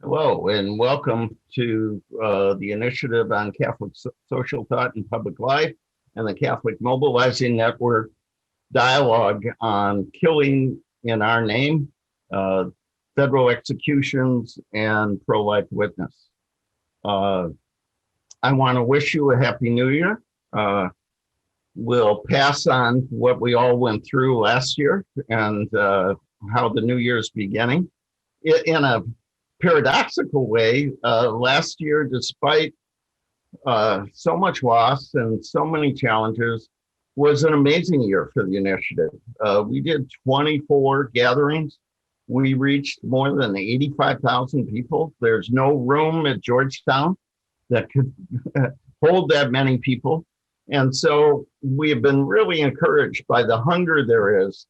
Hello, and welcome to the Initiative on Catholic Social Thought and Public Life and the Catholic Mobilizing Network dialogue on killing in our name, uh, federal executions, and pro-life witness. Uh, I want to wish you a Happy New Year. Uh, we'll pass on what we all went through last year and how the new year is beginning. In a paradoxical way, last year, despite so much loss and so many challenges, was an amazing year for the initiative. We did 24 gatherings. We reached more than 85,000 people. There's no room at Georgetown that could hold that many people. And so we have been really encouraged by the hunger there is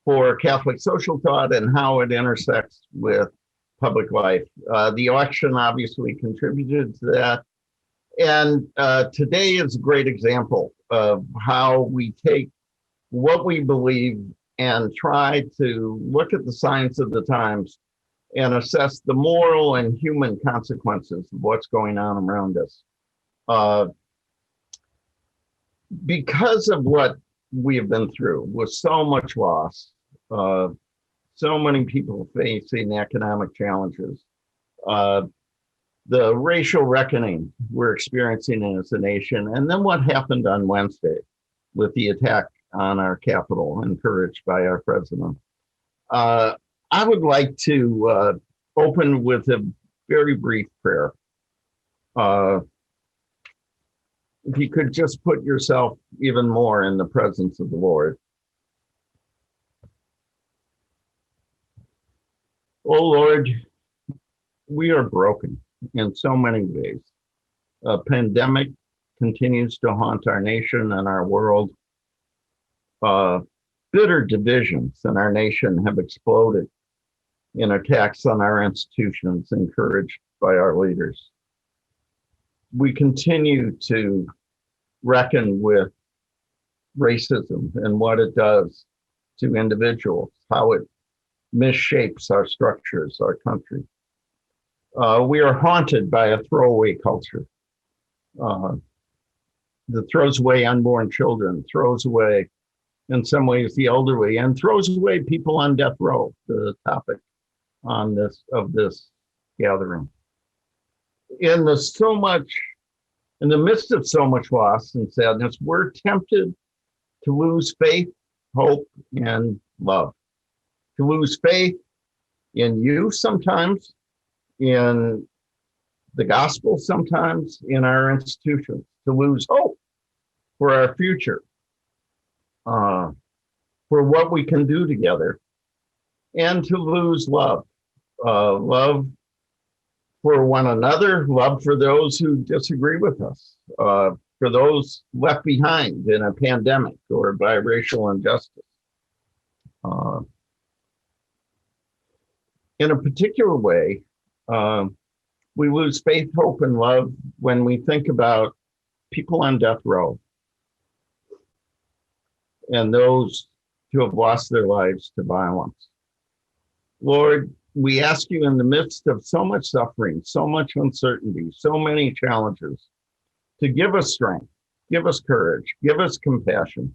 for Catholic social thought and how it intersects with public life. The election obviously contributed to that. And today is a great example of how we take what we believe and try to look at the signs of the times and assess the moral and human consequences of what's going on around us. Uh, because of what we have been through with so much loss, uh, so many people facing economic challenges, uh, the racial reckoning we're experiencing as a nation, and then what happened on Wednesday with the attack on our Capitol, encouraged by our president. Uh, I would like to open with a very brief prayer. Uh, if you could just put yourself even more in the presence of the Lord. Oh Lord, we are broken in so many ways. A pandemic continues to haunt our nation and our world. Uh, Bitter divisions in our nation have exploded in attacks on our institutions, encouraged by our leaders. We continue to reckon with racism and what it does to individuals, how it misshapes our structures, our country. We are haunted by a throwaway culture uh, that throws away unborn children, throws away, in some ways, the elderly, and throws away people on death row. The topic on this gathering. In the so much, in the midst of so much loss and sadness, we're tempted to lose faith, hope, and love. To lose faith in you sometimes, in the gospel sometimes, in our institutions, to lose hope for our future, for what we can do together, and to lose love. Love for one another, love for those who disagree with us, for those left behind in a pandemic or by racial injustice. Uh, in a particular way, we lose faith, hope, and love when we think about people on death row and those who have lost their lives to violence. Lord, we ask you in the midst of so much suffering, so much uncertainty, so many challenges, to give us strength, give us courage, give us compassion.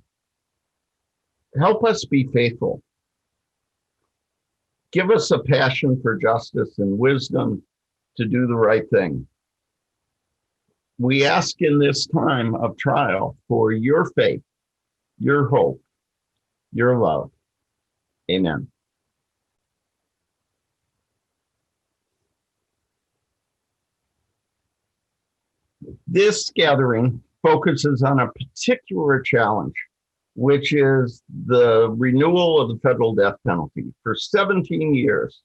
Help us be faithful. Give us a passion for justice and wisdom to do the right thing. We ask in this time of trial for your faith, your hope, your love. Amen. This gathering focuses on a particular challenge, which is the renewal of the federal death penalty. For 17 years,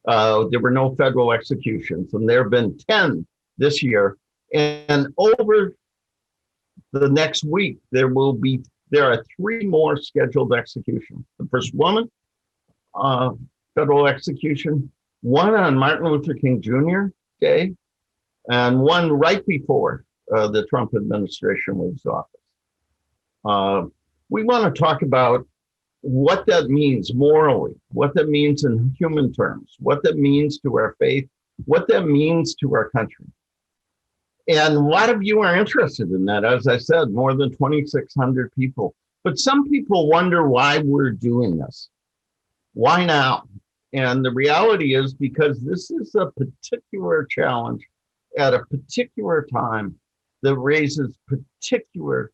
there were no federal executions, and there have been 10 this year. And over the next week, there are 3 more scheduled executions. The first woman, federal execution, one on Martin Luther King Jr. Day, and one right before the Trump administration leaves office. We want to talk about what that means morally, what that means in human terms, what that means to our faith, what that means to our country. And a lot of you are interested in that. As I said, more than 2,600 people. But some people wonder why we're doing this. Why now? And the reality is because this is a particular challenge at a particular time that raises particular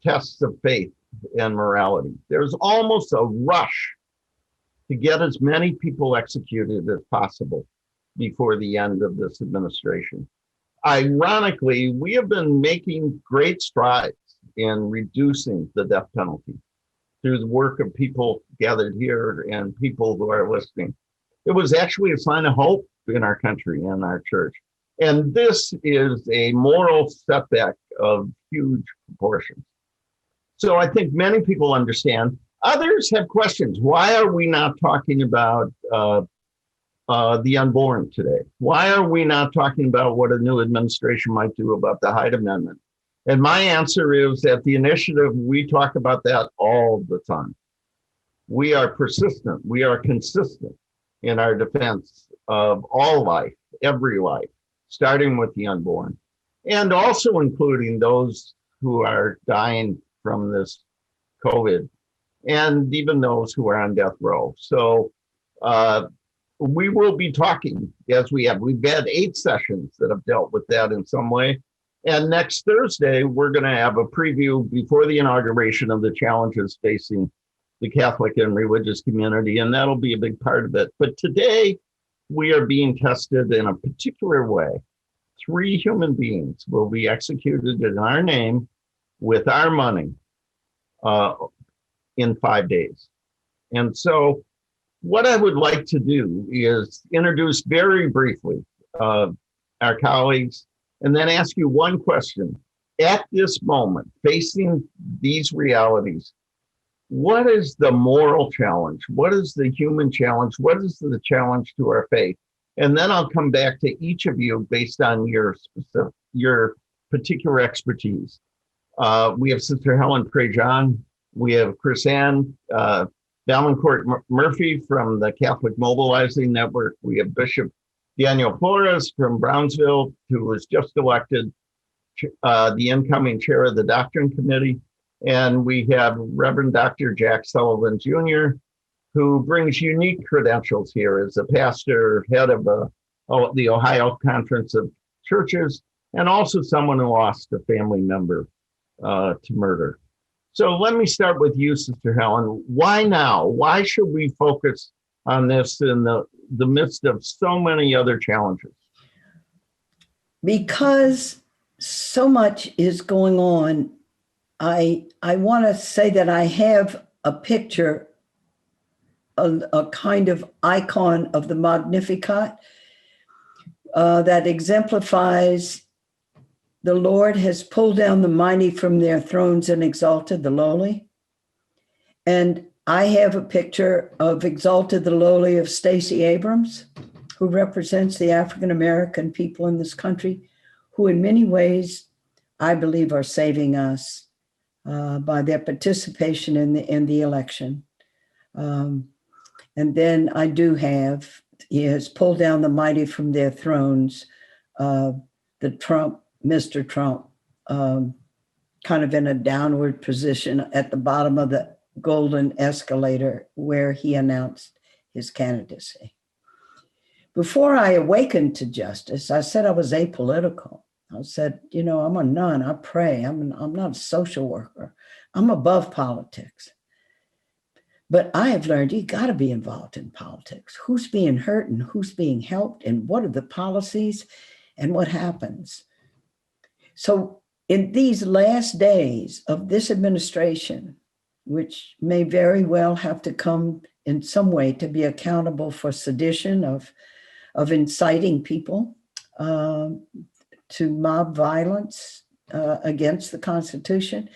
tests of faith and morality. There's almost a rush to get as many people executed as possible before the end of this administration. Ironically, we have been making great strides in reducing the death penalty through the work of people gathered here and people who are listening. It was actually a sign of hope in our country and our church. And this is a moral setback of huge proportions. So I think many people understand. Others have questions. Why are we not talking about the unborn today? Why are we not talking about what a new administration might do about the Hyde Amendment? And my answer is at the initiative, we talk about that all the time. We are persistent. We are consistent in our defense of all life, every life, starting with the unborn, and also including those who are dying from this COVID, and even those who are on death row. So we will be talking as we've had 8 sessions that have dealt with that in some way. And next Thursday, we're going to have a preview before the inauguration of the challenges facing the Catholic and religious community, and that'll be a big part of it. But today, we are being tested in a particular way. 3 human beings will be executed in our name with our money in 5 days. And so what I would like to do is introduce very briefly our colleagues and then ask you one question. At this moment, facing these realities, what is the moral challenge? What is the human challenge? What is the challenge to our faith? And then I'll come back to each of you based on your particular expertise. We have Sister Helen Prejean. We have Chris Ann Valancourt Murphy from the Catholic Mobilizing Network. We have Bishop Daniel Flores from Brownsville, who was just elected the incoming chair of the Doctrine Committee. And we have Reverend Dr. Jack Sullivan Jr., who brings unique credentials here as a pastor, head of the Ohio Conference of Churches, and also someone who lost a family member to murder. So let me start with you, Sister Helen. Why now? Why should we focus on this in the midst of so many other challenges? Because so much is going on. I want to say that I have a picture, a kind of icon of the Magnificat that exemplifies the Lord has pulled down the mighty from their thrones and exalted the lowly. And I have a picture of exalted the lowly of Stacey Abrams, who represents the African-American people in this country, who in many ways, I believe, are saving us by their participation in the election. And then I do have, he has pulled down the mighty from their thrones, Mr. Trump, kind of in a downward position at the bottom of the golden escalator where he announced his candidacy. Before I awakened to justice, I said I was apolitical. I said, I'm a nun, I pray, I'm not a social worker. I'm above politics. But I have learned you got to be involved in politics. Who's being hurt and who's being helped and what are the policies and what happens? So in these last days of this administration, which may very well have to come in some way to be accountable for sedition of inciting people to mob violence against the Constitution,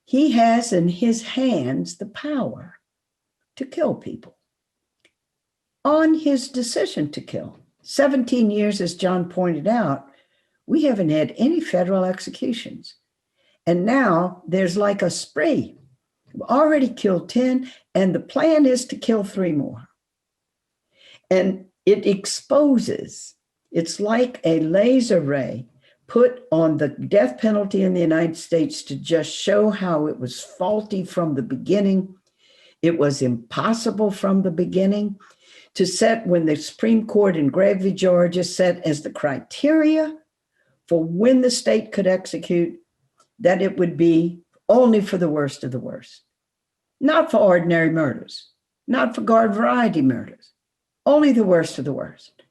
he has in his hands the power to kill people on his decision to kill. 17 years, as John pointed out, we haven't had any federal executions. And now there's like a spree We've already killed 10, and the plan is to kill 3 more. And it exposes, it's like a laser ray put on the death penalty in the United States to just show how it was faulty from the beginning. It was impossible from the beginning to set, when the Supreme Court in Gregg v. Georgia set as the criteria for when the state could execute, that it would be only for the worst of the worst, not for ordinary murders, not for garden variety murders, only the worst of the worst.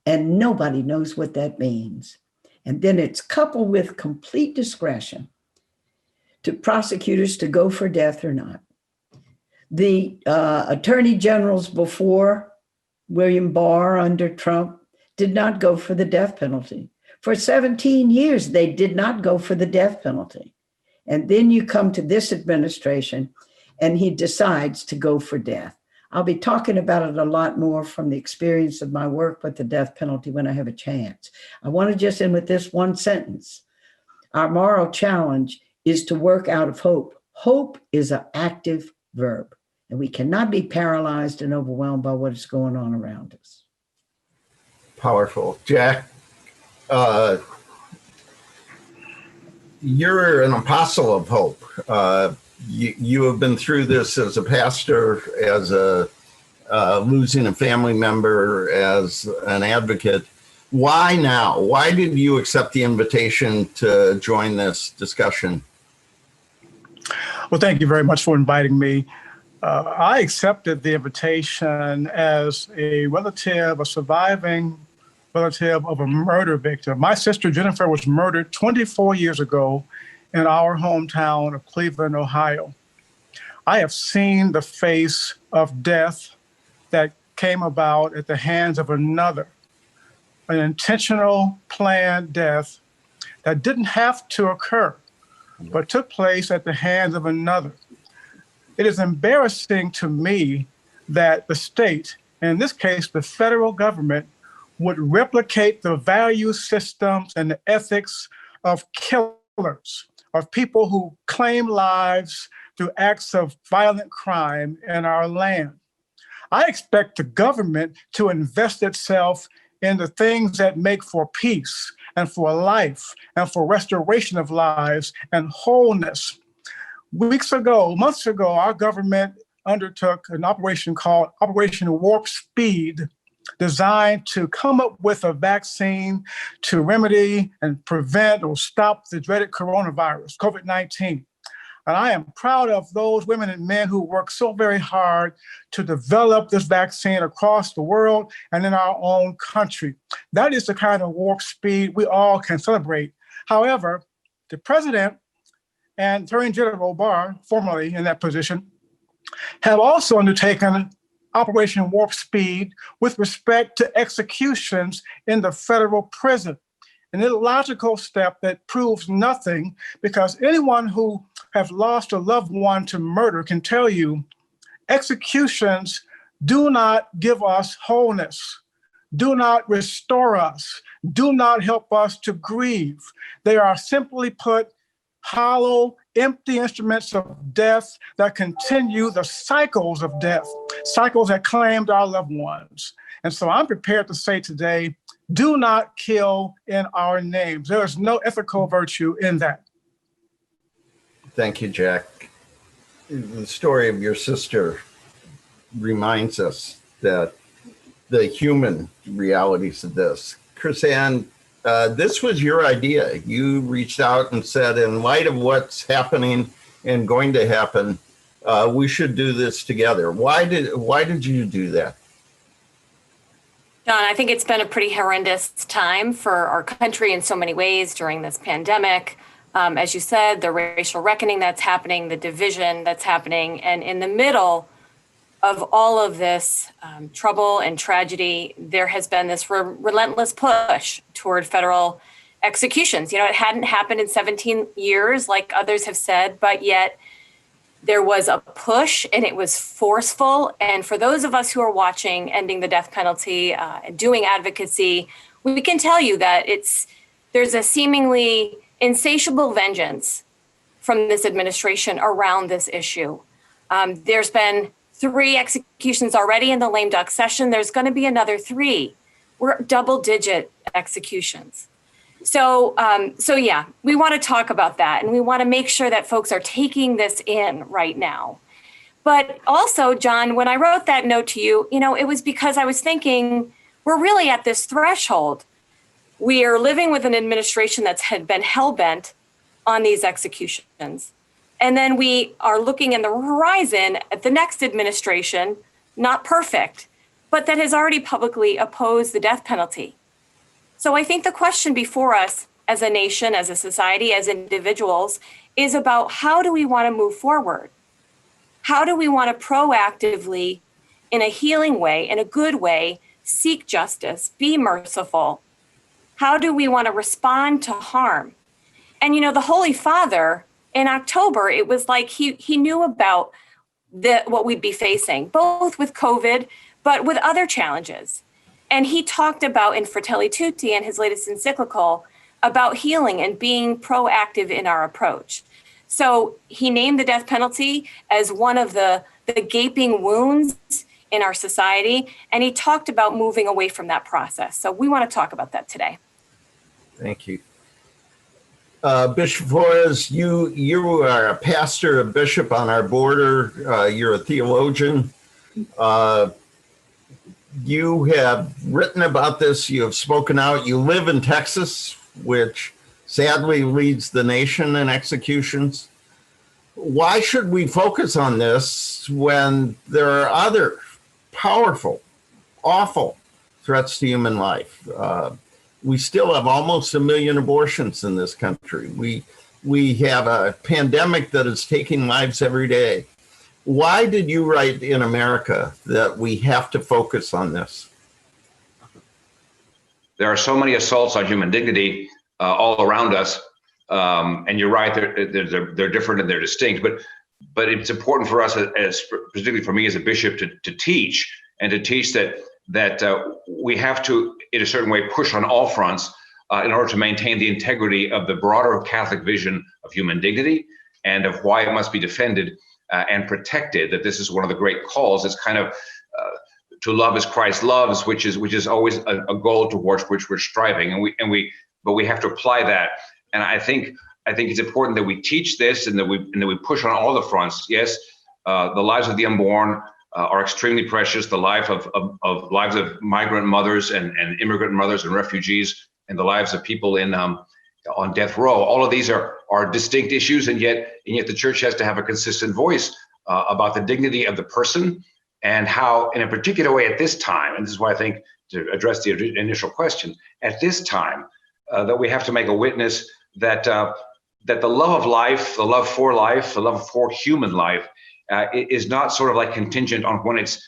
And nobody knows what that means. And then it's coupled with complete discretion to prosecutors to go for death or not. The attorney generals before William Barr under Trump did not go for the death penalty. For 17 years, they did not go for the death penalty. And then you come to this administration and he decides to go for death. I'll be talking about it a lot more from the experience of my work with the death penalty when I have a chance. I want to just end with this one sentence. Our moral challenge is to work out of hope. Hope is an active verb, and we cannot be paralyzed and overwhelmed by what is going on around us. Powerful. Jack, you're an apostle of hope. You have been through this as a pastor, as a losing a family member, as an advocate. Why now? Why did you accept the invitation to join this discussion? Well, thank you very much for inviting me. I accepted the invitation as a relative, a surviving relative of a murder victim. My sister Jennifer was murdered 24 years ago in our hometown of Cleveland, Ohio. I have seen the face of death that came about at the hands of another, an intentional planned death that didn't have to occur, but took place at the hands of another. It is embarrassing to me that the state, and in this case, the federal government, would replicate the value systems and the ethics of killers, of people who claim lives through acts of violent crime in our land. I expect the government to invest itself in the things that make for peace and for life and for restoration of lives and wholeness. Months ago, our government undertook an operation called Operation Warp Speed, designed to come up with a vaccine to remedy and prevent or stop the dreaded coronavirus, COVID-19. And I am proud of those women and men who worked so very hard to develop this vaccine across the world and in our own country. That is the kind of warp speed we all can celebrate. However, the president and Attorney General Barr, formerly in that position, have also undertaken Operation Warp Speed with respect to executions in the federal prison. An illogical step that proves nothing, because anyone who has lost a loved one to murder can tell you executions do not give us wholeness, do not restore us, do not help us to grieve. They are, simply put, hollow, empty instruments of death that continue the cycles of death, cycles that claimed our loved ones. And so I'm prepared to say today, do not kill in our names. There is no ethical virtue in that. Thank you, Jack. The story of your sister reminds us that the human realities of this. KrisAnne, this was your idea. You reached out and said, in light of what's happening and going to happen, we should do this together. Why did you do that? John, I think it's been a pretty horrendous time for our country in so many ways during this pandemic. As you said, the racial reckoning that's happening, the division that's happening, and in the middle of all of this trouble and tragedy, there has been this relentless push toward federal executions. You know, it hadn't happened in 17 years, like others have said, but yet there was a push and it was forceful. And for those of us who are watching Ending the Death Penalty and doing advocacy, we can tell you that there's a seemingly insatiable vengeance from this administration around this issue. There's been 3 executions already in the lame duck session. There's going to be another 3. We're double-digit executions. So yeah, we want to talk about that, and we want to make sure that folks are taking this in right now. But also, John, when I wrote that note to you, it was because I was thinking we're really at this threshold. We are living with an administration that's had been hell-bent on these executions. And then we are looking in the horizon at the next administration, not perfect, but that has already publicly opposed the death penalty. So I think the question before us as a nation, as a society, as individuals, is about how do we want to move forward? How do we want to proactively, in a healing way, in a good way, seek justice, be merciful? How do we want to respond to harm? And the Holy Father, in October, it was like he knew about what we'd be facing, both with COVID, but with other challenges. And he talked about in Fratelli Tutti and his latest encyclical about healing and being proactive in our approach. So he named the death penalty as one of the gaping wounds in our society. And he talked about moving away from that process. So we want to talk about that today. Thank you. Bishop Flores, you are a pastor, a bishop on our border. You're a theologian. You have written about this. You have spoken out. You live in Texas, which sadly leads the nation in executions. Why should we focus on this when there are other powerful, awful threats to human life? We still have almost 1 million abortions in this country. We have a pandemic that is taking lives every day. Why did you write in America that we have to focus on this? There are so many assaults on human dignity all around us, and you're right. They're different and they're distinct. But it's important for us, as particularly for me as a bishop, to teach that we have to, in a certain way, push on all fronts in order to maintain the integrity of the broader Catholic vision of human dignity and of why it must be defended and protected. That this is one of the great calls. It's kind of to love as Christ loves, which is always a goal towards which we're striving, but we have to apply that. And I think it's important that we teach this and that we push on all the fronts. Yes, the lives of the unborn are extremely precious. The lives of migrant mothers and immigrant mothers and refugees, and the lives of people on death row. All of these are distinct issues, and yet the church has to have a consistent voice about the dignity of the person and how, in a particular way at this time, and this is why I think, to address the initial question, at this time, that we have to make a witness that the love of life, the love for human life, is not sort of like contingent on when it's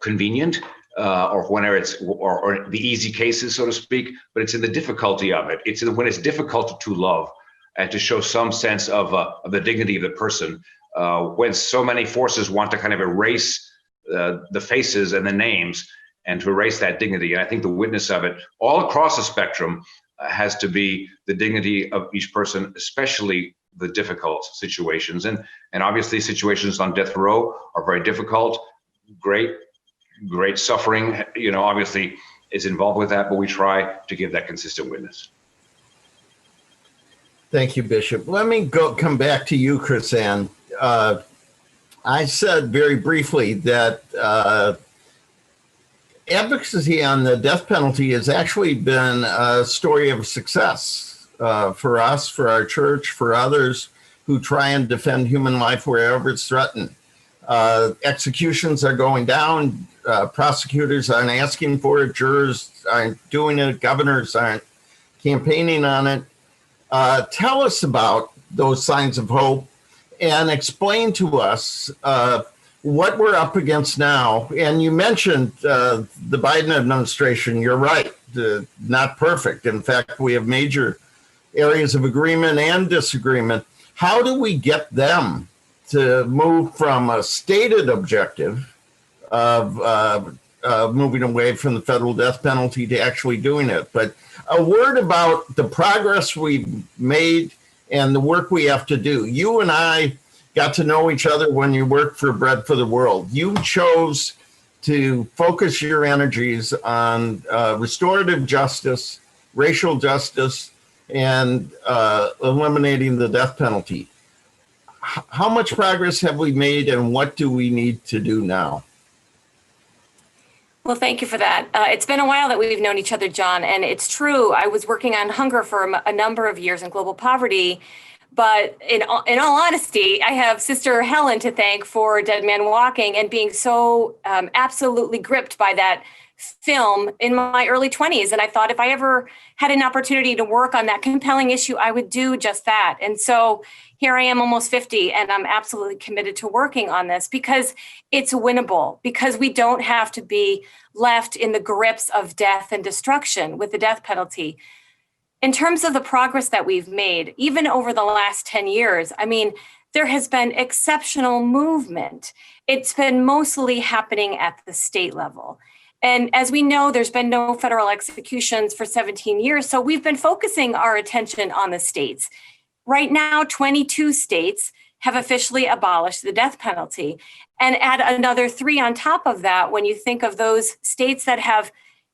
convenient. Or the easy cases, so to speak, but it's in the difficulty of it. It's when it's difficult to love and to show some sense of the dignity of the person, when so many forces want to kind of erase the faces and the names and to erase that dignity. And I think the witness of it all across the spectrum has to be the dignity of each person, especially the difficult situations. And obviously situations on death row are very difficult, great suffering, obviously is involved with that, but we try to give that consistent witness. Thank you, Bishop. Let me come back to you, Chris-Ann. I said very briefly that advocacy on the death penalty has actually been a story of success for us, for our church, for others who try and defend human life wherever it's threatened. Executions are going down. Prosecutors aren't asking for it. Jurors aren't doing it. Governors aren't campaigning on it. Tell us about those signs of hope and explain to us what we're up against now. And you mentioned the Biden administration. You're right, not perfect. In fact, we have major areas of agreement and disagreement. How do we get them to move from a stated objective of moving away from the federal death penalty to actually doing it? But a word about the progress we've made and the work we have to do. You and I got to know each other when you worked for Bread for the World. You chose to focus your energies on restorative justice, racial justice, and eliminating the death penalty. How much progress have we made, and what do we need to do now? Well, thank you for that. It's been a while that we've known each other, John, and it's true. I was working on hunger for a number of years in global poverty, but in all honesty, I have Sister Helen to thank for Dead Man Walking and being so absolutely gripped by that film in my early 20s. And I thought if I ever had an opportunity to work on that compelling issue, I would do just that. And so here I am almost 50, and I'm absolutely committed to working on this because it's winnable, because we don't have to be left in the grips of death and destruction with the death penalty. In terms of the progress that we've made, even over the last 10 years, I mean, there has been exceptional movement. It's been mostly happening at the state level. And as we know, there's been no federal executions for 17 years. So we've been focusing our attention on the states. Right now, 22 states have officially abolished the death penalty. And add another 3 on top of that when you think of those states that have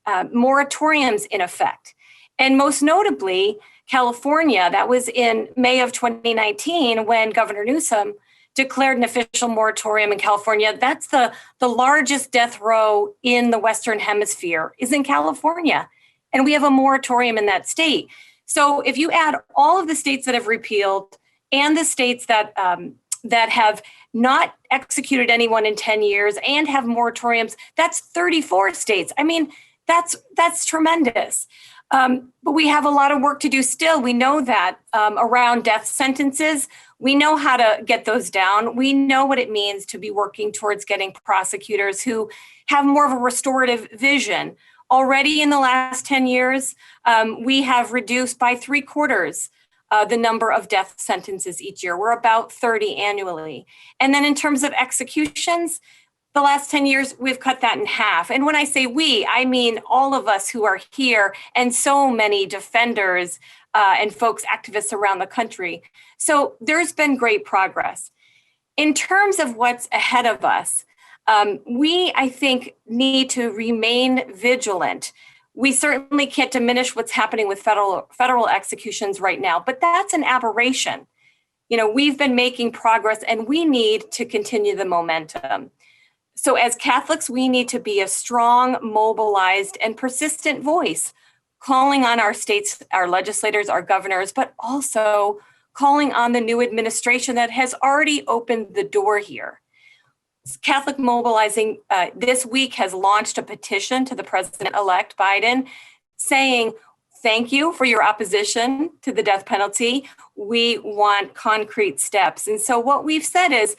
moratoriums in effect. And most notably, California, that was in May of 2019 when Governor Newsom declared an official moratorium in California. That's the largest death row in the Western Hemisphere is in California. And we have a moratorium in that state. So if you add all of the states that have repealed and the states that have not executed anyone in 10 years and have moratoriums, that's 34 states. I mean, that's tremendous. But we have a lot of work to do still. We know that around death sentences, we know how to get those down. We know what it means to be working towards getting prosecutors who have more of a restorative vision. Already in the last 10 years, we have reduced by 3/4 the number of death sentences each year. We're about 30 annually. And then in terms of executions, the last 10 years, we've cut that in half. And when I say we, I mean all of us who are here and so many defenders and folks, activists around the country. So there's been great progress. In terms of what's ahead of us, we, I think, need to remain vigilant. We certainly can't diminish what's happening with federal executions right now, but that's an aberration. You know, we've been making progress and we need to continue the momentum. So as Catholics, we need to be a strong, mobilized, and persistent voice, calling on our states, our legislators, our governors, but also calling on the new administration that has already opened the door here. Catholic Mobilizing this week has launched a petition to the President-elect Biden saying, thank you for your opposition to the death penalty. We want concrete steps. And so what we've said is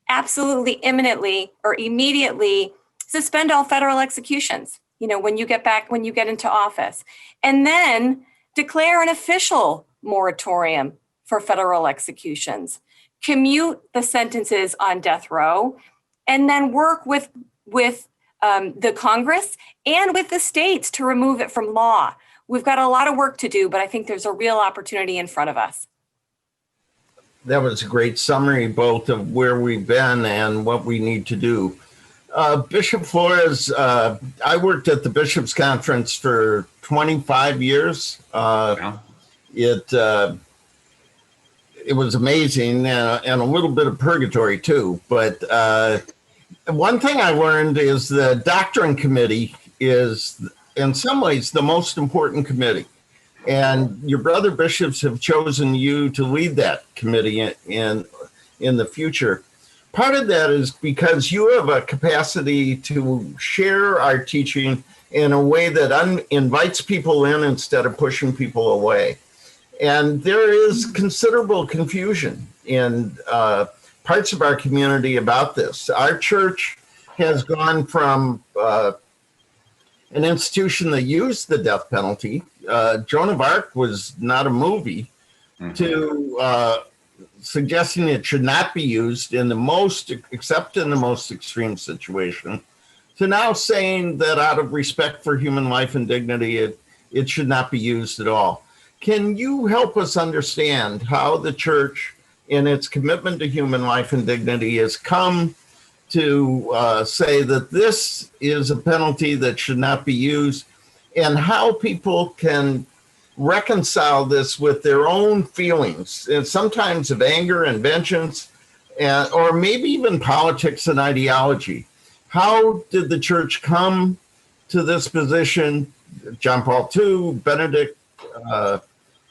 absolutely imminently or immediately suspend all federal executions, you know, when you get into office, and then declare an official moratorium for federal executions, commute the sentences on death row, and then work with the Congress and with the states to remove it from law. We've got a lot of work to do, but I think there's a real opportunity in front of us. That was a great summary, both of where we've been and what we need to do. Bishop Flores, I worked at the Bishops' Conference for 25 years. It was amazing and a little bit of purgatory too. But one thing I learned is the Doctrine Committee is, in some ways, the most important committee. And your brother bishops have chosen you to lead that committee in the future. Part of that is because you have a capacity to share our teaching in a way that invites people in instead of pushing people away. And there is considerable confusion in parts of our community about this. Our church has gone from an institution that used the death penalty, Joan of Arc was not a movie, to suggesting it should not be used except in the most extreme situation, to now saying that out of respect for human life and dignity, it should not be used at all. Can you help us understand how the church, in its commitment to human life and dignity, has come to say that this is a penalty that should not be used, and how people can reconcile this with their own feelings, and sometimes of anger and vengeance, and, or maybe even politics and ideology? How did the church come to this position, John Paul II, Benedict,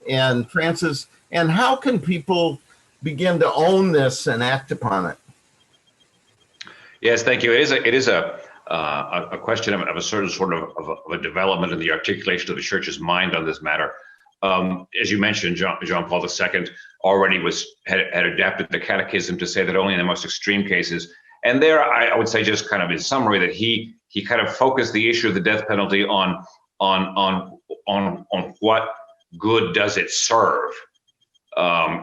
and Francis, and how can people begin to own this and act upon it? Yes, thank you. It is a question of a certain sort of a development in the articulation of the church's mind on this matter. As you mentioned, John Paul II already had adapted the catechism to say that only in the most extreme cases. And there, I would say, just kind of in summary, that he kind of focused the issue of the death penalty on what good does it serve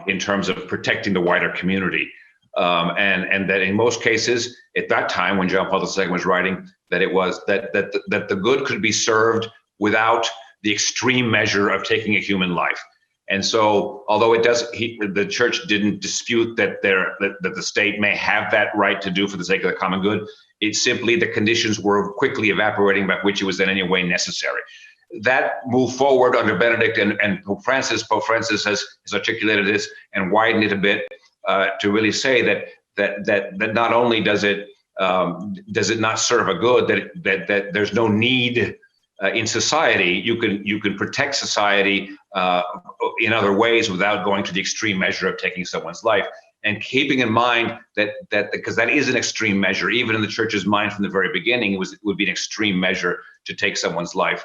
in terms of protecting the wider community, and that in most cases at that time when John Paul II was writing, that it was that the good could be served without the extreme measure of taking a human life. And so, although the church didn't dispute that the state may have that right to do for the sake of the common good, it's simply the conditions were quickly evaporating by which it was in any way necessary. That moved forward under Benedict and Pope Francis. Pope Francis has articulated this and widened it a bit to really say that not only does it not serve a good, that there's no need in society. You can protect society in other ways without going to the extreme measure of taking someone's life. And keeping in mind that because that is an extreme measure, even in the church's mind from the very beginning, it would be an extreme measure to take someone's life.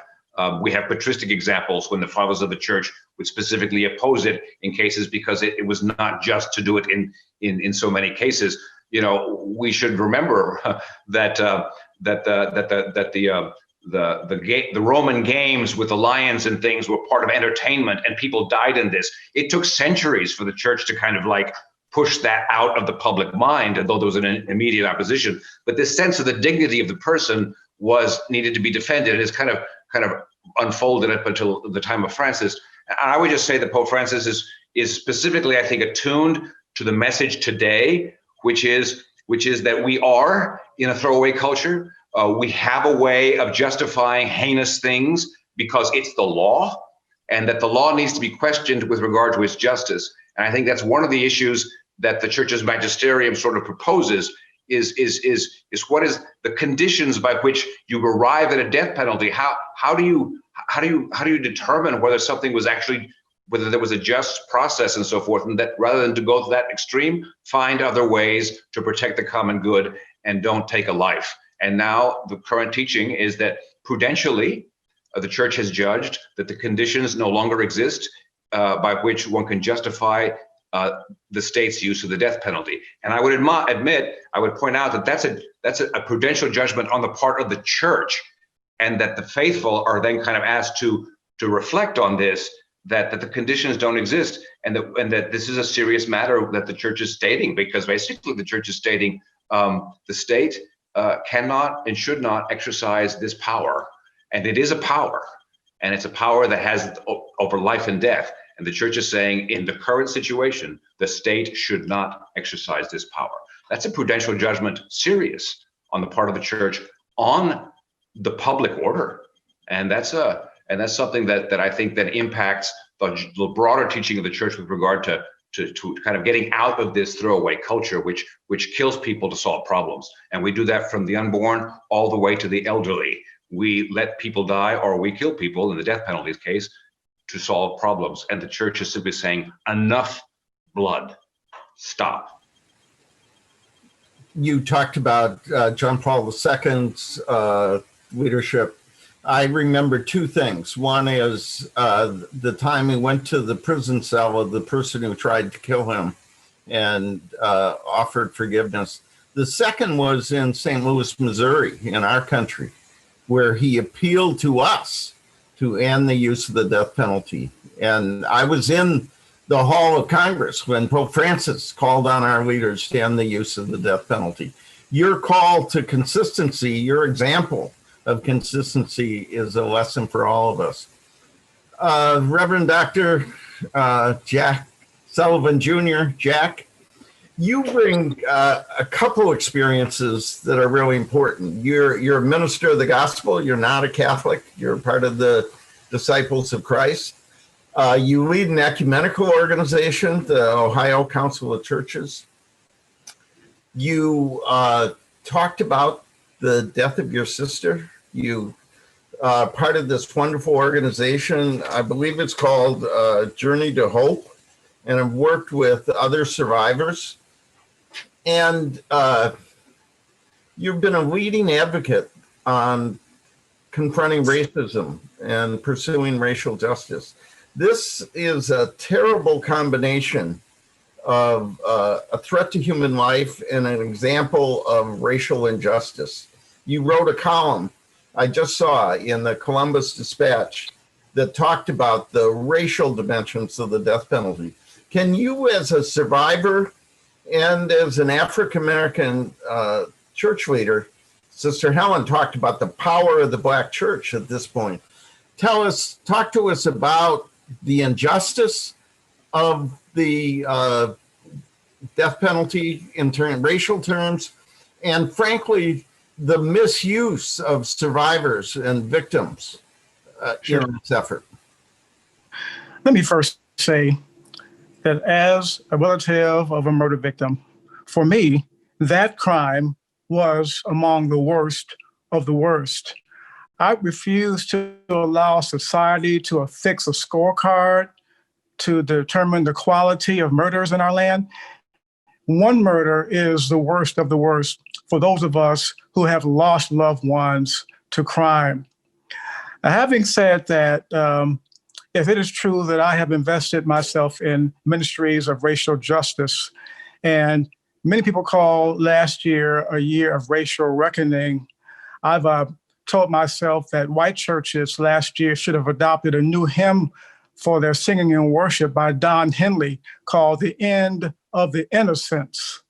We have patristic examples when the fathers of the church would specifically oppose it in cases because it was not just to do it in so many cases. You know, we should remember that the Roman games with the lions and things were part of entertainment, and people died in this. It took centuries for the church to kind of like push that out of the public mind, although there was an immediate opposition. But this sense of the dignity of the person needed to be defended. It's kind of unfolded up until the time of Francis. And I would just say that Pope Francis is specifically, I think, attuned to the message today, which is that we are in a throwaway culture. We have a way of justifying heinous things because it's the law, and that the law needs to be questioned with regard to its justice. And I think that's one of the issues that the church's magisterium sort of proposes is what is the conditions by which you arrive at a death penalty? How do you determine whether something was actually, whether there was a just process and so forth, and that rather than to go to that extreme, find other ways to protect the common good and don't take a life. And now the current teaching is that prudentially, the church has judged that the conditions no longer exist by which one can justify the state's use of the death penalty. And I would I would point out that that's a prudential judgment on the part of the church, and that the faithful are then kind of asked to reflect on this, that the conditions don't exist, and that this is a serious matter that the church is stating, because basically the church is stating the state cannot and should not exercise this power. And it is a power, and it's a power that has over life and death. And the church is saying, in the current situation, the state should not exercise this power. That's a prudential judgment, serious, on the part of the church on the public order. And that's something that I think that impacts the broader teaching of the church with regard to kind of getting out of this throwaway culture, which kills people to solve problems. And we do that from the unborn all the way to the elderly. We let people die, or we kill people in the death penalty's case, to solve problems. And the church is simply saying, enough blood, stop. You talked about John Paul II's leadership. I remember two things. One is the time he went to the prison cell of the person who tried to kill him and offered forgiveness. The second was in St. Louis, Missouri, in our country, where he appealed to us to end the use of the death penalty. And I was in the Hall of Congress when Pope Francis called on our leaders to end the use of the death penalty. Your call to consistency, your example of consistency, is a lesson for all of us. Reverend Dr. Jack Sullivan Jr., Jack, you bring a couple experiences that are really important. You're a minister of the gospel. You're not a Catholic. You're part of the Disciples of Christ. You lead an ecumenical organization, the Ohio Council of Churches. You talked about the death of your sister. You part of this wonderful organization. I believe it's called Journey to Hope, and I've worked with other survivors. And you've been a leading advocate on confronting racism and pursuing racial justice. This is a terrible combination of a threat to human life and an example of racial injustice. You wrote a column I just saw in the Columbus Dispatch that talked about the racial dimensions of the death penalty. Can you, as a survivor and as an African-American church leader, Sister Helen talked about the power of the Black church at this point. Talk to us about the injustice of the death penalty in racial terms, and frankly, the misuse of survivors and victims in this effort. Let me first say that as a relative of a murder victim, for me, that crime was among the worst of the worst. I refuse to allow society to affix a scorecard to determine the quality of murders in our land. One murder is the worst of the worst for those of us who have lost loved ones to crime. Now, having said that, if it is true that I have invested myself in ministries of racial justice, and many people call last year a year of racial reckoning, I've told myself that white churches last year should have adopted a new hymn for their singing and worship by Don Henley called The End of the Innocents,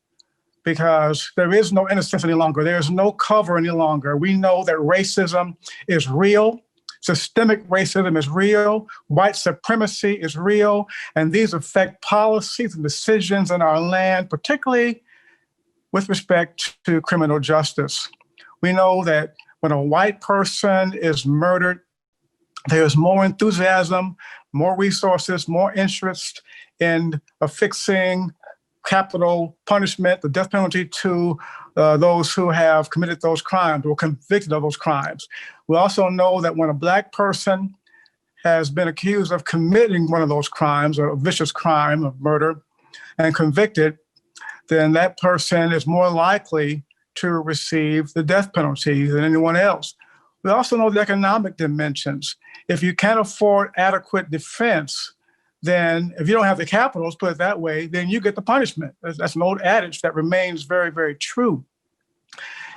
because there is no innocence any longer. There is no cover any longer. We know that racism is real. Systemic racism is real. White supremacy is real. And these affect policies and decisions in our land, particularly with respect to criminal justice. We know that when a white person is murdered, there's more enthusiasm, more resources, more interest in affixing capital punishment, the death penalty, to those who have committed those crimes or convicted of those crimes. We also know that when a Black person has been accused of committing one of those crimes, or a vicious crime of murder, and convicted, then that person is more likely to receive the death penalty than anyone else. We also know the economic dimensions. If you can't afford adequate defense, then if you don't have the capital, let's put it that way, then you get the punishment. That's an old adage that remains very, very true.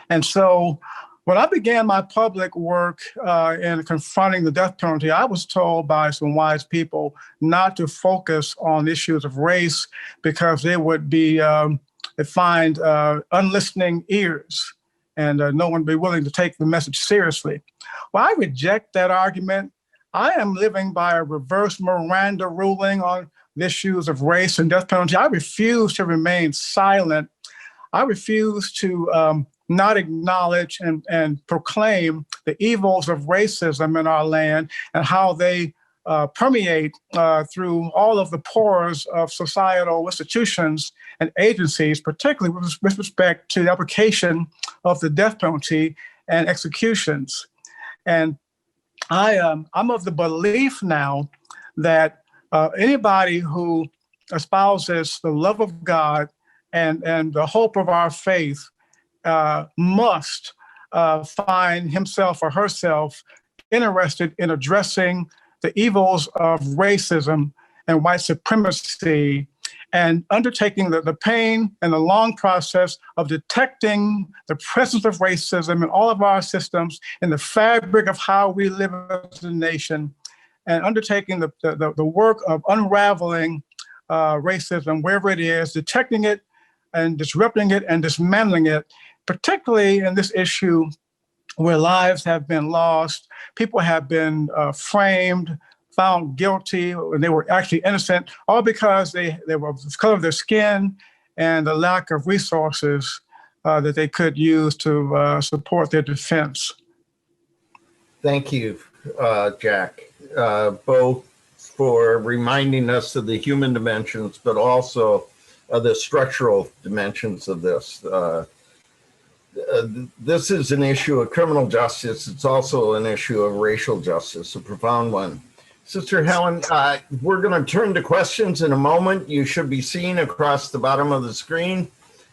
And so when I began my public work in confronting the death penalty, I was told by some wise people not to focus on issues of race because they would be find unlistening ears, and no one would be willing to take the message seriously. Well, I reject that argument. I am living by a reverse Miranda ruling on the issues of race and death penalty. I refuse to remain silent. I refuse to not acknowledge and proclaim the evils of racism in our land and how they permeate through all of the pores of societal institutions and agencies, particularly with respect to the application of the death penalty and executions. And I'm of the belief now that anybody who espouses the love of God and the hope of our faith must find himself or herself interested in addressing the evils of racism and white supremacy, and undertaking the pain and the long process of detecting the presence of racism in all of our systems, in the fabric of how we live as a nation, and undertaking the work of unraveling racism wherever it is, detecting it and disrupting it and dismantling it, particularly in this issue where lives have been lost, people have been framed, found guilty when they were actually innocent, all because they were the color of their skin and the lack of resources that they could use to support their defense. Thank you, Jack, both for reminding us of the human dimensions, but also the structural dimensions of this. This is an issue of criminal justice. It's also an issue of racial justice, a profound one. Sister Helen, we're going to turn to questions in a moment. You should be seeing across the bottom of the screen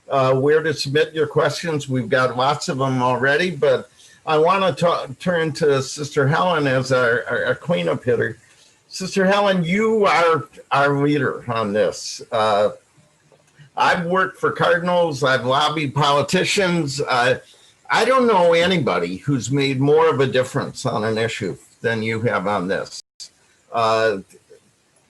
where to submit your questions. We've got lots of them already, but I want to turn to Sister Helen as our cleanup hitter. Sister Helen, you are our leader on this. I've worked for cardinals. I've lobbied politicians. I don't know anybody who's made more of a difference on an issue than you have on this.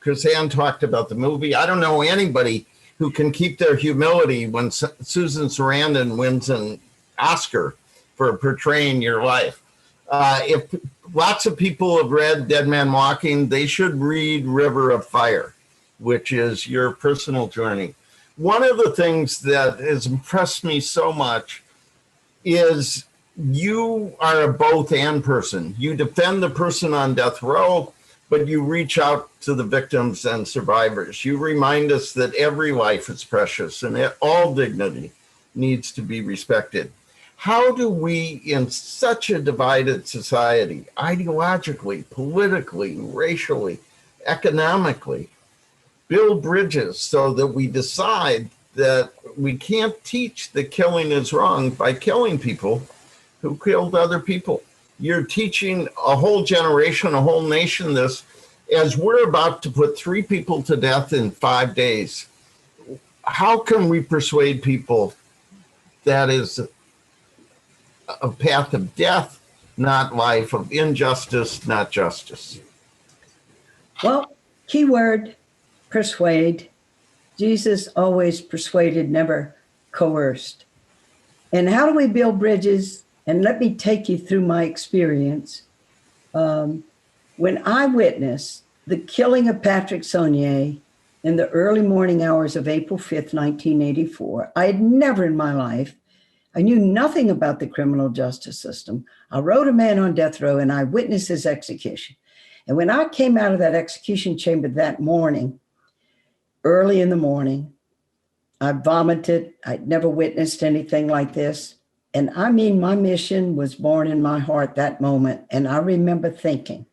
Chris Ann talked about the movie. I don't know anybody who can keep their humility when Susan Sarandon wins an Oscar for portraying your life. If lots of people have read Dead Man Walking, they should read River of Fire, which is your personal journey. One of the things that has impressed me so much is you are a both and person. You defend the person on death row, but you reach out to the victims and survivors. You remind us that every life is precious and that all dignity needs to be respected. How do we, in such a divided society, ideologically, politically, racially, economically, build bridges so that we decide that we can't teach that killing is wrong by killing people who killed other people? You're teaching a whole generation, a whole nation this, as we're about to put 3 people to death in 5 days. How can we persuade people that is a path of death, not life, of injustice, not justice? Well, keyword, persuade. Jesus always persuaded, never coerced. And how do we build bridges? And let me take you through my experience. When I witnessed the killing of Patrick Sonnier in the early morning hours of April 5th, 1984, I had never in my life, I knew nothing about the criminal justice system. I wrote a man on death row and I witnessed his execution. And when I came out of that execution chamber that morning, early in the morning, I vomited. I'd never witnessed anything like this. And I mean, my mission was born in my heart that moment. And I remember thinking,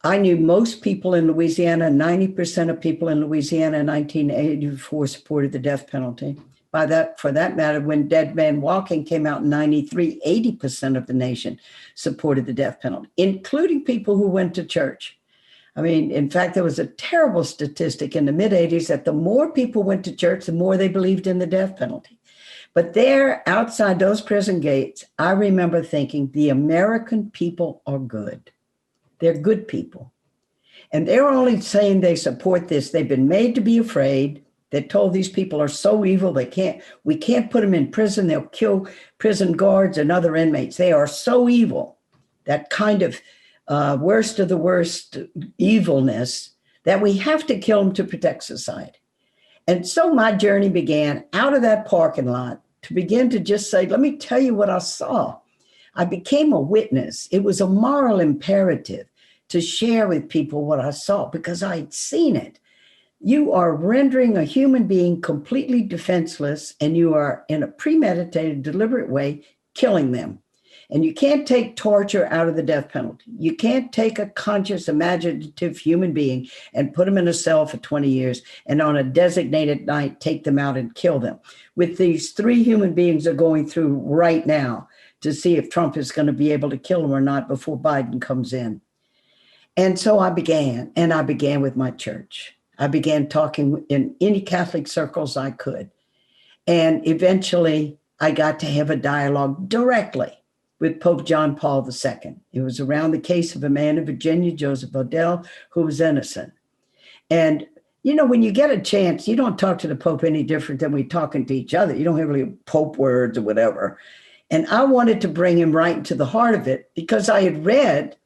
I knew most people in Louisiana, 90% of people in Louisiana in 1984 supported the death penalty. For that matter, when Dead Man Walking came out in 93, 80% of the nation supported the death penalty, including people who went to church. I mean, in fact, there was a terrible statistic in the mid-'80s that the more people went to church, the more they believed in the death penalty. But there, outside those prison gates, I remember thinking, the American people are good. They're good people. And they're only saying they support this. They've been made to be afraid. They're told these people are so evil, we can't put them in prison. They'll kill prison guards and other inmates. They are so evil, that kind of worst of the worst evilness, that we have to kill them to protect society. And so my journey began out of that parking lot to begin to just say, let me tell you what I saw. I became a witness. It was a moral imperative to share with people what I saw because I had seen it. You are rendering a human being completely defenseless, and you are, in a premeditated, deliberate way, killing them. And you can't take torture out of the death penalty. You can't take a conscious, imaginative human being and put them in a cell for 20 years and on a designated night, take them out and kill them. With these 3 human beings are going through right now to see if Trump is going to be able to kill them or not before Biden comes in. And so I began with my church. I began talking in any Catholic circles I could. And eventually I got to have a dialogue directly with Pope John Paul II. It was around the case of a man in Virginia, Joseph Odell, who was innocent. And, you know, when you get a chance, you don't talk to the Pope any different than we talking to each other. You don't have really Pope words or whatever. And I wanted to bring him right into the heart of it because I had read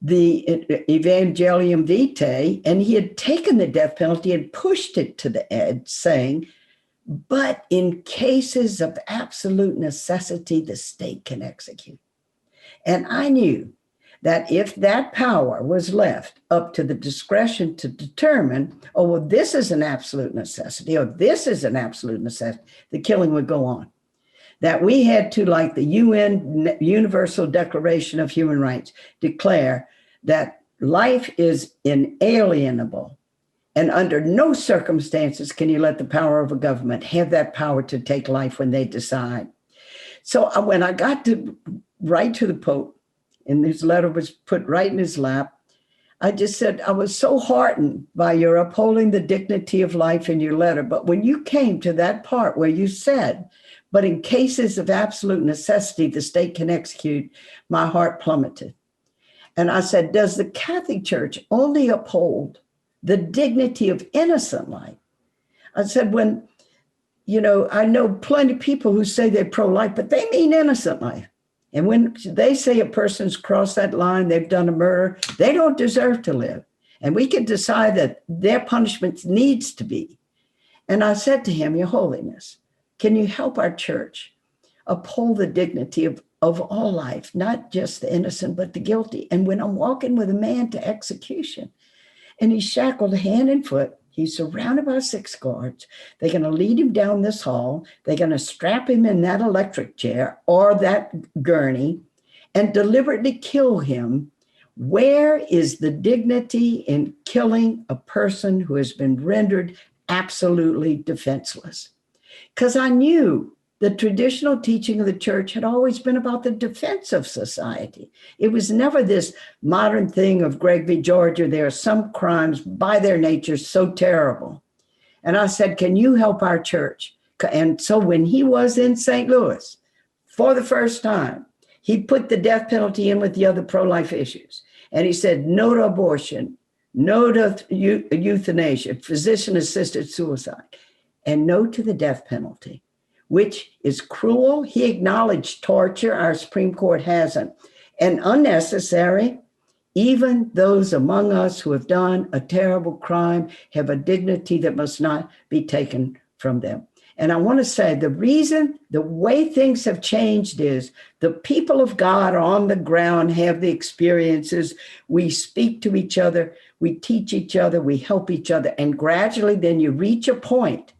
the Evangelium Vitae, and he had taken the death penalty and pushed it to the edge, saying, but in cases of absolute necessity, the state can execute. And I knew that if that power was left up to the discretion to determine, oh, well, this is an absolute necessity, or this is an absolute necessity, the killing would go on. That we had to, like the UN Universal Declaration of Human Rights, declare that life is inalienable. And under no circumstances can you let the power of a government have that power to take life when they decide. So when I got to write to the Pope, and his letter was put right in his lap, I just said, I was so heartened by your upholding the dignity of life in your letter. But when you came to that part where you said, but in cases of absolute necessity, the state can execute, my heart plummeted. And I said, does the Catholic Church only uphold the dignity of innocent life? I said, when, I know plenty of people who say they're pro-life, but they mean innocent life. And when they say a person's crossed that line, they've done a murder, they don't deserve to live. And we can decide that their punishment needs to be. And I said to him, Your Holiness, can you help our church uphold the dignity of all life, not just the innocent, but the guilty? And when I'm walking with a man to execution, and he's shackled hand and foot, he's surrounded by 6 guards. They're going to lead him down this hall. They're going to strap him in that electric chair or that gurney and deliberately kill him. Where is the dignity in killing a person who has been rendered absolutely defenseless? Because I knew the traditional teaching of the church had always been about the defense of society. It was never this modern thing of Greg v. Georgia. There are some crimes by their nature so terrible. And I said, can you help our church? And so when he was in St. Louis for the first time, he put the death penalty in with the other pro-life issues. And he said, no to abortion, no to euthanasia, physician-assisted suicide, and no to the death penalty, which is cruel. He acknowledged torture. Our Supreme Court hasn't. And unnecessary. Even those among us who have done a terrible crime have a dignity that must not be taken from them. And I want to say the way things have changed is the people of God are on the ground, have the experiences. We speak to each other, we teach each other, we help each other. And gradually then you reach a point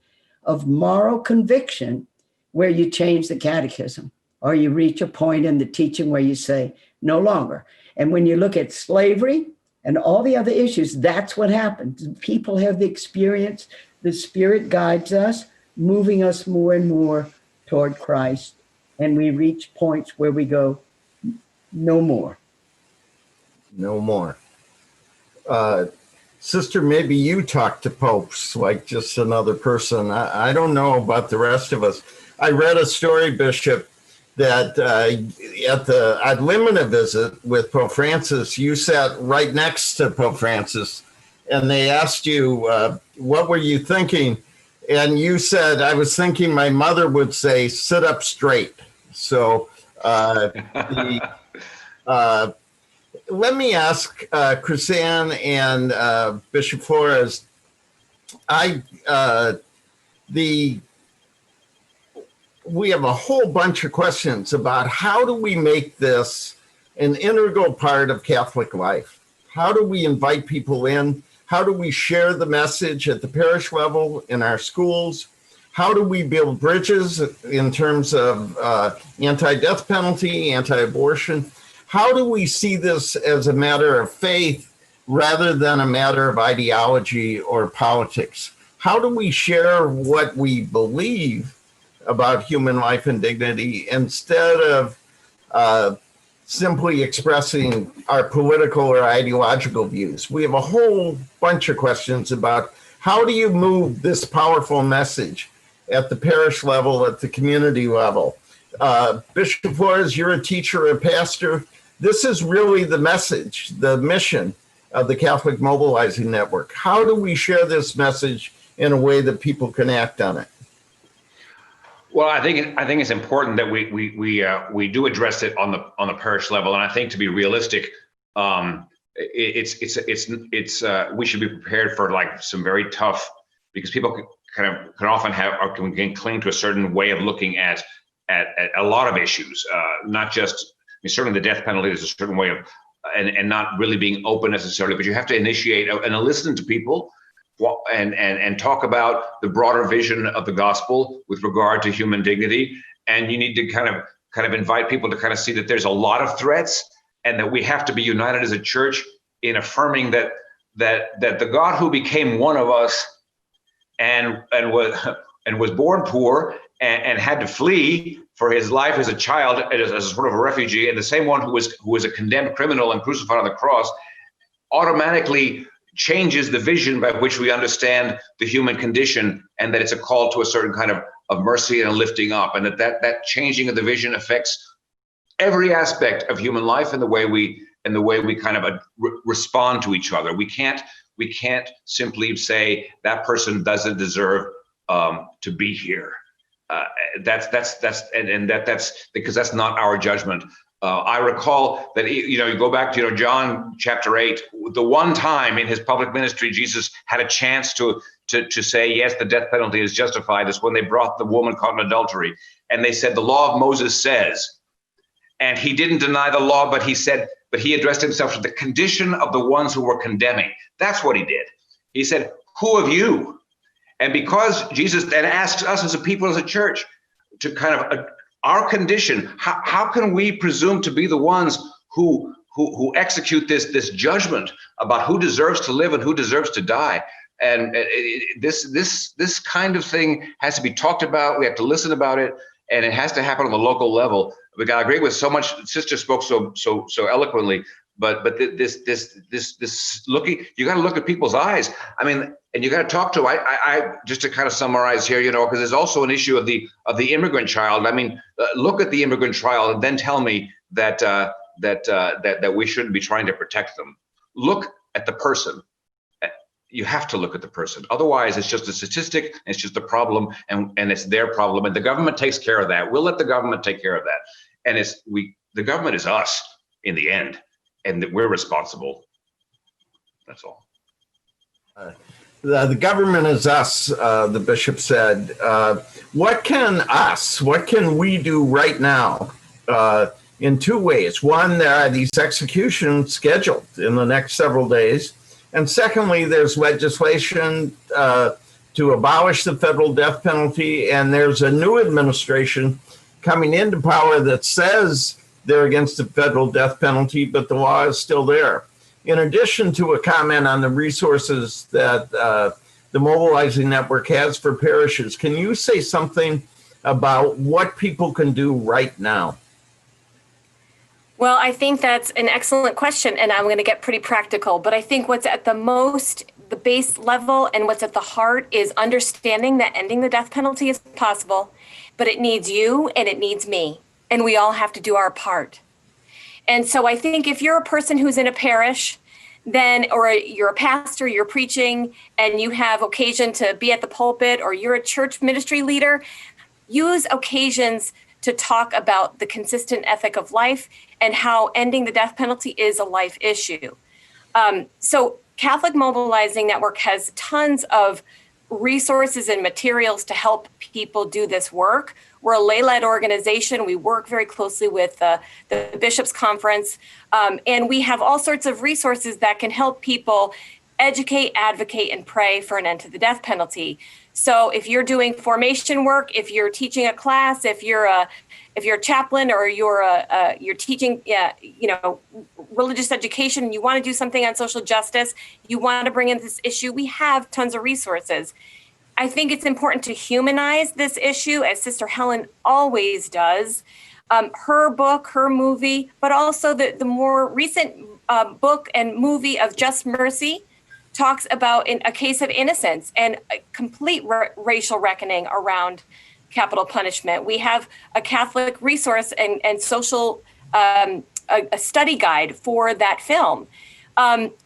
of moral conviction where you change the catechism, or you reach a point in the teaching where you say, no longer. And when you look at slavery and all the other issues, that's what happens. People have the experience, the Spirit guides us, moving us more and more toward Christ. And we reach points where we go, no more. No more. Sister, maybe you talk to popes like just another person. I don't know about the rest of us. I read a story, Bishop, that at the ad limina visit with Pope Francis, you sat right next to Pope Francis, and they asked you, what were you thinking? And you said, I was thinking my mother would say, sit up straight. So let me ask Chrisanne and Bishop Flores, we have a whole bunch of questions about how do we make this an integral part of Catholic life? How do we invite people in? How do we share the message at the parish level in our schools? How do we build bridges in terms of anti-death penalty, anti-abortion? How do we see this as a matter of faith rather than a matter of ideology or politics? How do we share what we believe about human life and dignity instead of simply expressing our political or ideological views? We have a whole bunch of questions about how do you move this powerful message at the parish level, at the community level. Bishop Flores, you're a teacher, a pastor. This is really the message, the mission of the Catholic Mobilizing Network. How do we share this message in a way that people can act on it? Well, I think it's important that we do address it on the parish level, and I think to be realistic, We should be prepared for like some very tough, because people can often have or can cling to a certain way of looking at a lot of issues, not just, I mean, certainly the death penalty is a certain way of, and not really being open necessarily, but you have to initiate and listen to people and talk about the broader vision of the gospel with regard to human dignity. And you need to kind of invite people to kind of see that there's a lot of threats, and that we have to be united as a church in affirming that the God who became one of us and was born poor and had to flee for his life as a child, as a sort of a refugee, and the same one who was a condemned criminal and crucified on the cross, automatically changes the vision by which we understand the human condition, and that it's a call to a certain kind of mercy and a lifting up, and that changing of the vision affects every aspect of human life and the way we kind of respond to each other. We can't simply say that person doesn't deserve to be here. That's because that's not our judgment. I recall that, you go back to, John chapter 8, the one time in his public ministry, Jesus had a chance to say, yes, the death penalty is justified, is when they brought the woman caught in adultery. And they said, the law of Moses says, and he didn't deny the law, but he addressed himself to the condition of the ones who were condemning. That's what he did. He said, who of you? And because Jesus then asks us as a people, as a church, to kind of our condition, how can we presume to be the ones who execute this judgment about who deserves to live and who deserves to die? And this kind of thing has to be talked about. We have to listen about it, and it has to happen on the local level. But I agree with so much. Sister spoke so eloquently. But this looking, you got to look at people's eyes. I mean, and you got to talk to. I just to kind of summarize here, because there's also an issue of the immigrant child. I mean, look at the immigrant child and then tell me that we shouldn't be trying to protect them. Look at the person. You have to look at the person. Otherwise, it's just a statistic, and it's just a problem, and it's their problem. And the government takes care of that. We'll let the government take care of that. And the government is us in the end, and that we're responsible. That's all. The government is us, the bishop said. What can we do right now? In two ways. One, there are these executions scheduled in the next several days. And secondly, there's legislation to abolish the federal death penalty. And there's a new administration coming into power that says they're against the federal death penalty, but the law is still there. In addition to a comment on the resources that the Mobilizing Network has for parishes, can you say something about what people can do right now? Well, I think that's an excellent question, and I'm going to get pretty practical. But I think what's at the base level and what's at the heart is understanding that ending the death penalty is possible, but it needs you and it needs me, and we all have to do our part. And so I think if you're a person who's in a parish, or you're a pastor, you're preaching, and you have occasion to be at the pulpit, or you're a church ministry leader, use occasions to talk about the consistent ethic of life and how ending the death penalty is a life issue. So Catholic Mobilizing Network has tons of resources and materials to help people do this work. We're a lay-led organization. We work very closely with the Bishops' Conference, and we have all sorts of resources that can help people educate, advocate, and pray for an end to the death penalty. So if you're doing formation work, if you're teaching a class, if you're a chaplain, or you're teaching, religious education, and you want to do something on social justice, you want to bring in this issue, we have tons of resources. I think it's important to humanize this issue, as Sister Helen always does. Her book, her movie, but also the more recent book and movie of Just Mercy talks about a case of innocence and a complete racial reckoning around capital punishment. We have a Catholic resource and social a study guide for that film.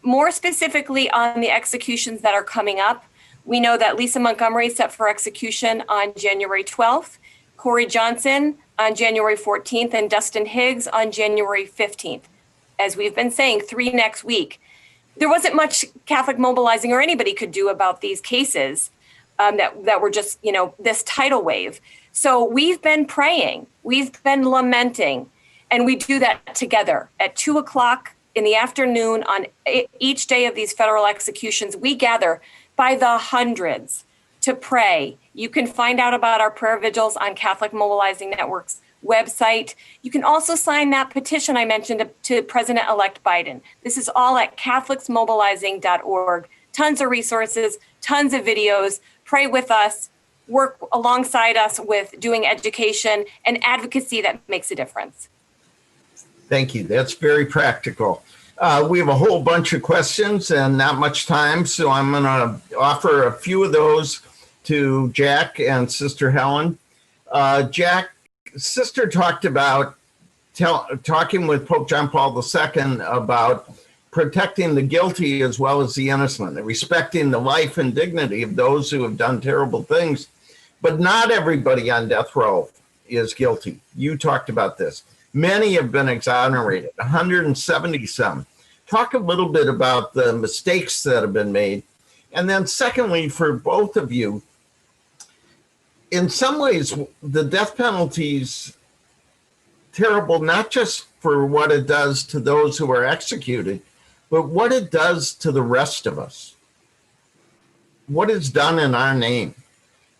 More specifically on the executions that are coming up, we know that Lisa Montgomery is set for execution on January 12th, Corey Johnson on January 14th, and Dustin Higgs on January 15th. as we've been saying, 3 next week. There wasn't much Catholic Mobilizing or anybody could do about these cases that were just, this tidal wave. So we've been praying, we've been lamenting, and we do that together at 2:00 in the afternoon on each day of these federal executions. We gather by the hundreds to pray. You can find out about our prayer vigils on Catholic Mobilizing Network's website. You can also sign that petition I mentioned to President-elect Biden. This is all at catholicsmobilizing.org. Tons of resources, tons of videos. Pray with us, work alongside us with doing education and advocacy that makes a difference. Thank you. That's very practical. We have a whole bunch of questions and not much time, so I'm going to offer a few of those to Jack and Sister Helen. Jack, Sister talked about talking with Pope John Paul II about protecting the guilty as well as the innocent, and respecting the life and dignity of those who have done terrible things. But not everybody on death row is guilty. You talked about this. Many have been exonerated, 170 some. Talk a little bit about the mistakes that have been made. And then secondly, for both of you, in some ways, the death penalty is terrible, not just for what it does to those who are executed, but what it does to the rest of us. What is done in our name.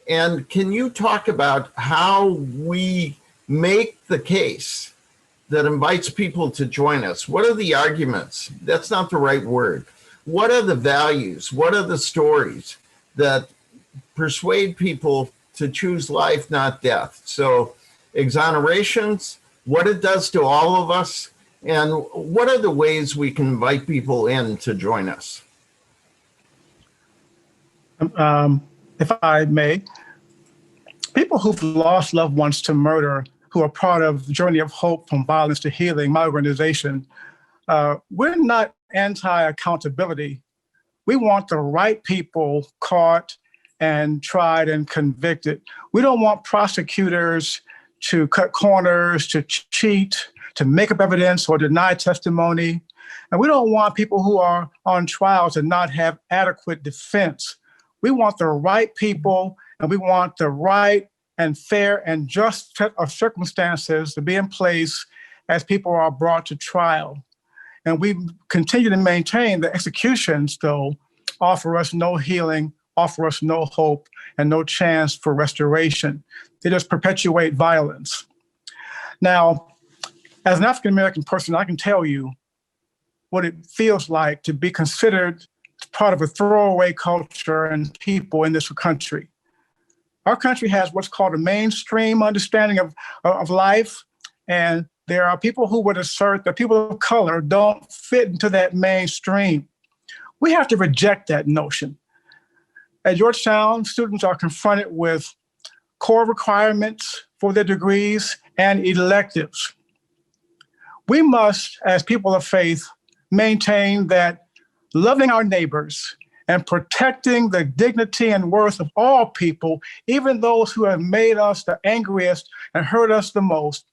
And can you talk about how we make the case that invites people to join us? What are the arguments? That's not the right word. What are the values? What are the stories that persuade people to choose life, not death? So exonerations, what it does to all of us, and what are the ways we can invite people in to join us? If I may, people who've lost loved ones to murder, who are part of the Journey of Hope from Violence to Healing, my organization, we're not anti-accountability. We want the right people caught and tried and convicted. We don't want prosecutors to cut corners, to cheat, to make up evidence or deny testimony. And we don't want people who are on trial to not have adequate defense. We want the right people, and we want the right and fair and just set of circumstances to be in place as people are brought to trial. And we continue to maintain that executions, though, offer us no healing, offer us no hope, and no chance for restoration. They just perpetuate violence. Now, as an African-American person, I can tell you what it feels like to be considered part of a throwaway culture and people in this country. Our country has what's called a mainstream understanding of life, and there are people who would assert that people of color don't fit into that mainstream. We have to reject that notion. At Georgetown, students are confronted with core requirements for their degrees and electives. We must, as people of faith, maintain that loving our neighbors and protecting the dignity and worth of all people, even those who have made us the angriest and hurt us the most,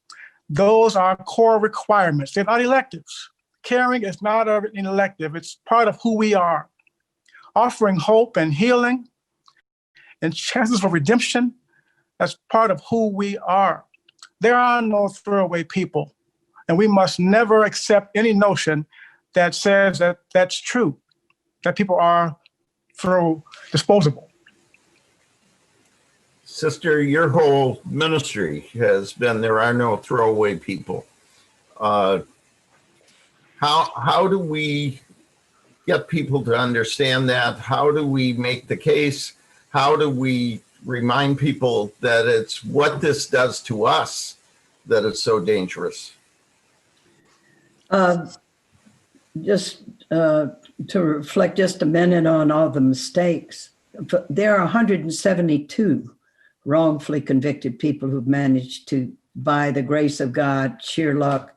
those are core requirements. They're not electives. Caring is not an elective. It's part of who we are. Offering hope and healing and chances for redemption, that's part of who we are. There are no throwaway people, and we must never accept any notion that says that that's true, that people are disposable. Sister, your whole ministry has been there are no throwaway people. How do we get people to understand that? How do we make the case? How do we remind people that it's what this does to us that is so dangerous? Just to reflect just a minute on all the mistakes, there are 172 wrongfully convicted people who've managed to, by the grace of God, sheer luck,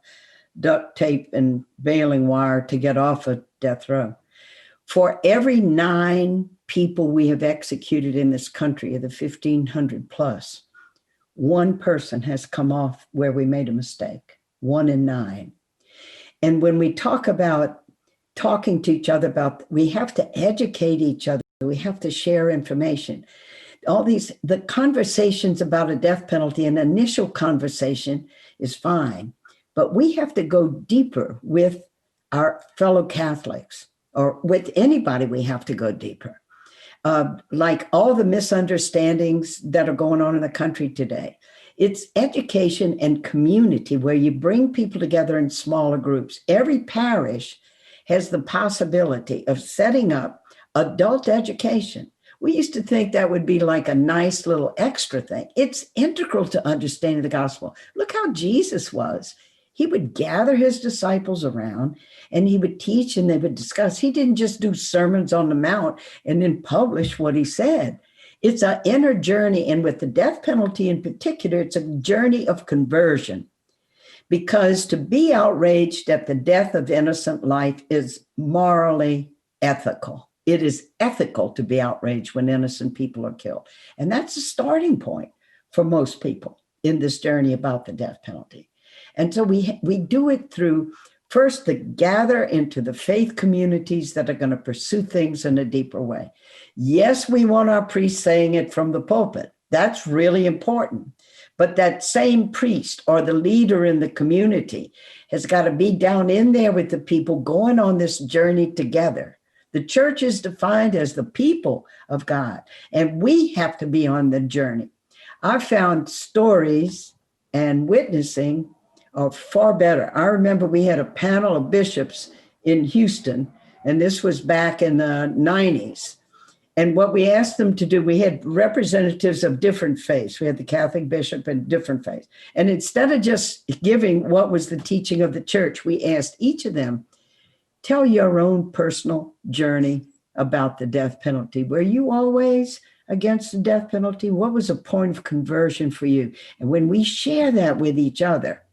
duct tape and baling wire to get off of death row. For every 9 people we have executed in this country, of the 1,500 plus, 1 person has come off where we made a mistake, 1 in 9. And when we talk about talking to each other about, we have to educate each other. We have to share information. The conversations about a death penalty, an initial conversation is fine, but we have to go deeper with our fellow Catholics, or with anybody. We have to go deeper. Like all the misunderstandings that are going on in the country today. It's education and community where you bring people together in smaller groups. Every parish has the possibility of setting up adult education. We used to think that would be like a nice little extra thing. It's integral to understanding the gospel. Look how Jesus was. He would gather his disciples around and he would teach and they would discuss. He didn't just do sermons on the mount and then publish what he said. It's an inner journey. And with the death penalty in particular, it's a journey of conversion. Because to be outraged at the death of innocent life is morally ethical. It is ethical to be outraged when innocent people are killed. And that's a starting point for most people in this journey about the death penalty. And so we do it through, first, the gather into the faith communities that are going to pursue things in a deeper way. Yes, we want our priests saying it from the pulpit. That's really important. But that same priest or the leader in the community has got to be down in there with the people going on this journey together. The church is defined as the people of God, and we have to be on the journey. I found stories and witnessing are far better. I remember we had a panel of bishops in Houston, and this was back in the 90s. And what we asked them to do, we had representatives of different faiths. We had the Catholic bishop and different faiths. And instead of just giving what was the teaching of the church, we asked each of them, tell your own personal journey about the death penalty. Were you always against the death penalty? What was a point of conversion for you? And when we share that with each other,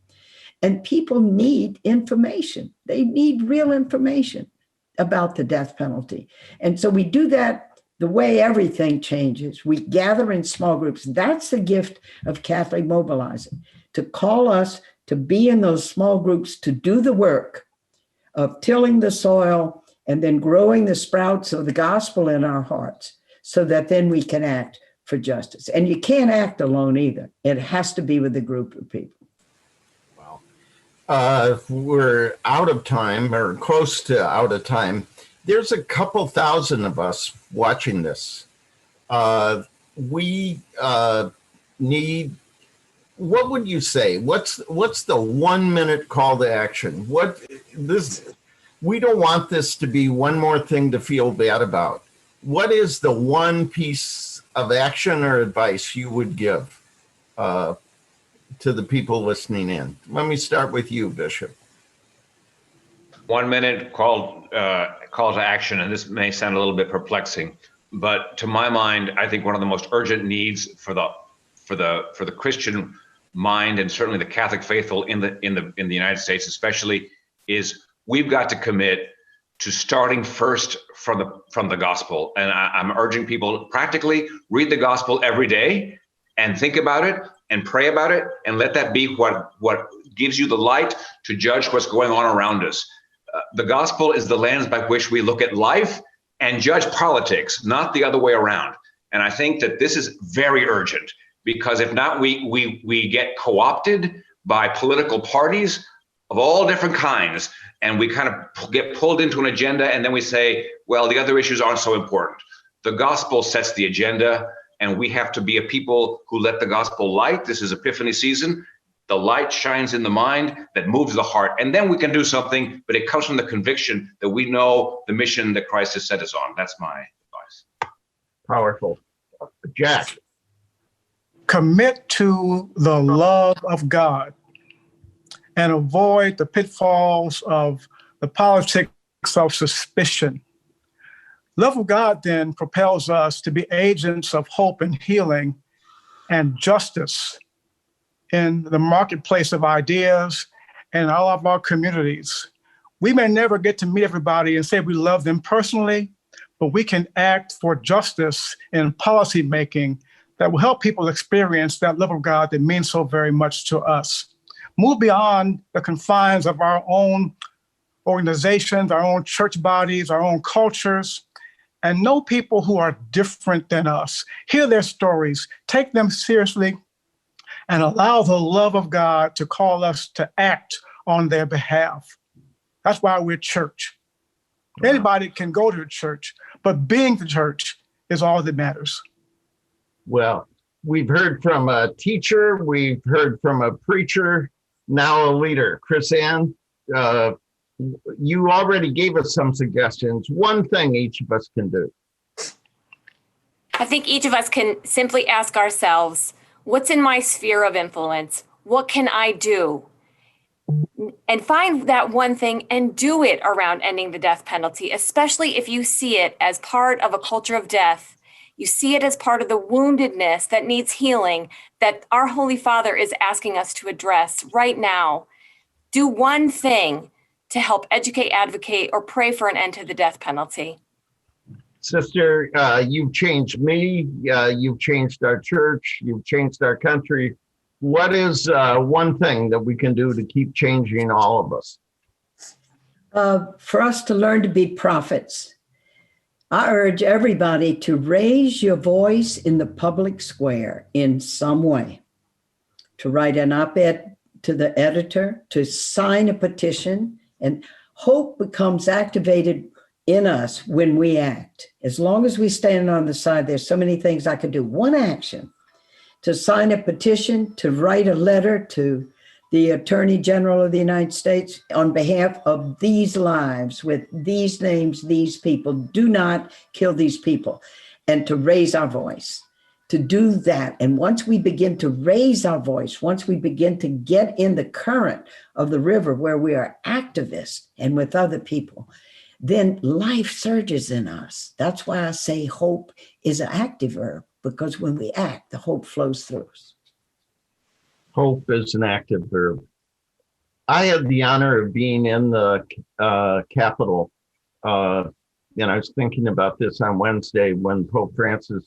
and people need information, they need real information about the death penalty. And so we do that the way everything changes. We gather in small groups. That's the gift of Catholic Mobilizing, to call us to be in those small groups, to do the work of tilling the soil and then growing the sprouts of the gospel in our hearts so that then we can act for justice. And you can't act alone either. It has to be with a group of people. We're out of time or close to out of time. There's a couple thousand of us watching this. We need, what would you say? What's the 1 minute call to action? We don't want this to be one more thing to feel bad about. What is the one piece of action or advice you would give to the people listening in? Let me start with you, Bishop. 1 minute call to action, and this may sound a little bit perplexing, but to my mind, I think one of the most urgent needs for the Christian mind, and certainly the Catholic faithful in the United States especially, is we've got to commit to starting first from the gospel. And I'm urging people practically read the gospel every day and think about it and pray about it, and let that be what gives you the light to judge what's going on around us. The gospel is the lens by which we look at life and judge politics, not the other way around. And I think that this is very urgent, because if not, we get co-opted by political parties of all different kinds, and we kind of get pulled into an agenda, and then we say, well, the other issues aren't so important. The gospel sets the agenda, and we have to be a people who let the gospel light. This is Epiphany season. The light shines in the mind that moves the heart, and then we can do something, but it comes from the conviction that we know the mission that Christ has set us on. That's my advice. Powerful. Jack. Commit to the love of God and avoid the pitfalls of the politics of suspicion. Love of God then propels us to be agents of hope and healing and justice in the marketplace of ideas and all of our communities. We may never get to meet everybody and say we love them personally, but we can act for justice in policy making that will help people experience that love of God that means so very much to us. Move beyond the confines of our own organizations, our own church bodies, our own cultures, and know people who are different than us. Hear their stories, take them seriously, and allow the love of God to call us to act on their behalf. That's why we're church. Anybody can go to church, but being the church is all that matters. Well, we've heard from a teacher, we've heard from a preacher, now a leader. Chris Ann, you already gave us some suggestions. One thing each of us can do. I think each of us can simply ask ourselves, what's in my sphere of influence? What can I do? And find that one thing and do it around ending the death penalty, especially if you see it as part of a culture of death. You see it as part of the woundedness that needs healing that our Holy Father is asking us to address right now. Do one thing to help educate, advocate, or pray for an end to the death penalty. Sister, you've changed me, you've changed our church, you've changed our country. What is one thing that we can do to keep changing all of us? For us to learn to be prophets. I urge everybody to raise your voice in the public square in some way, to write an op-ed to the editor, to sign a petition, and hope becomes activated in us when we act. As long as we stand on the side, there's so many things I could do. One action, to sign a petition, to write a letter to the Attorney General of the United States on behalf of these lives with these names, these people. Do not kill these people. And to raise our voice, to do that. And once we begin to raise our voice, once we begin to get in the current of the river where we are activists and with other people, then life surges in us. That's why I say hope is an active verb, because when we act, the hope flows through us. Hope is an active verb. I had the honor of being in the Capitol. And I was thinking about this on Wednesday when Pope Francis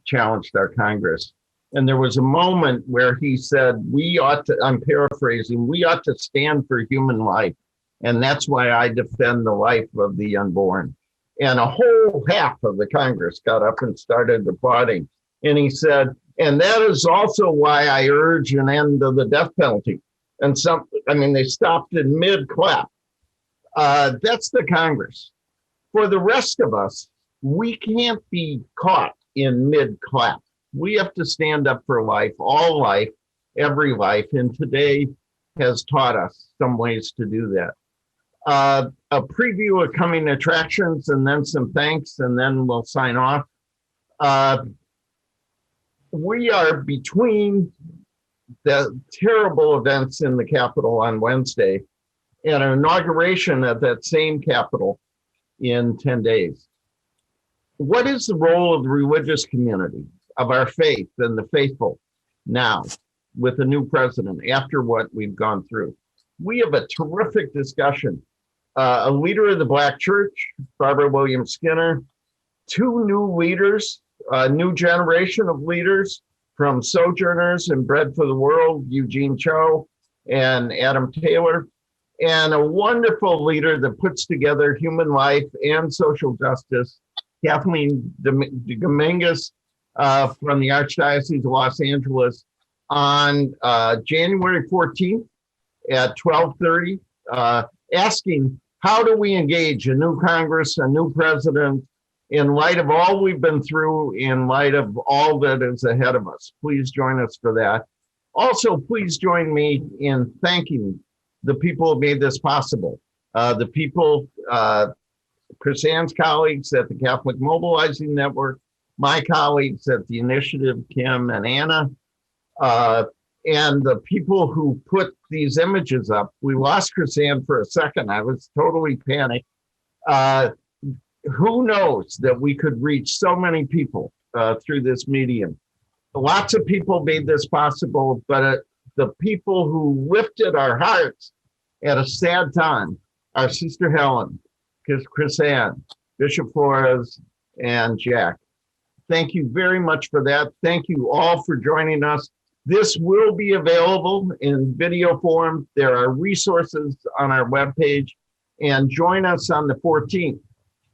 challenged our Congress. And there was a moment where he said, we ought to, I'm paraphrasing, we ought to stand for human life. And that's why I defend the life of the unborn. And a whole half of the Congress got up and started applauding. And he said, and that is also why I urge an end of the death penalty. And they stopped in mid-clap. That's the Congress. For the rest of us, we can't be caught in mid-clap. We have to stand up for life, all life, every life. And today has taught us some ways to do that. A preview of coming attractions and then some thanks, and then we'll sign off. We are between the terrible events in the Capitol on Wednesday and an inauguration at that same Capitol in 10 days. What is the role of the religious community, of our faith and the faithful now with the new president after what we've gone through? We have a terrific discussion. A leader of the Black Church, Barbara Williams Skinner, two new leaders, a new generation of leaders from Sojourners and Bread for the World, Eugene Cho and Adam Taylor, and a wonderful leader that puts together human life and social justice, Kathleen Dominguez from the Archdiocese of Los Angeles on January 14th at 12:30, asking how do we engage a new Congress, a new president, in light of all we've been through, in light of all that is ahead of us. Please join us for that. Also, please join me in thanking the people who made this possible. The people, Chris Ann's colleagues at the Catholic Mobilizing Network, my colleagues at the Initiative, Kim and Anna, and the people who put these images up. We lost Chris Ann for a second. I was totally panicked. Who knows that we could reach so many people through this medium? Lots of people made this possible, but the people who lifted our hearts at a sad time are Sister Helen, Chris Ann, Bishop Flores, and Jack. Thank you very much for that. Thank you all for joining us. This will be available in video form. There are resources on our webpage, and join us on the 14th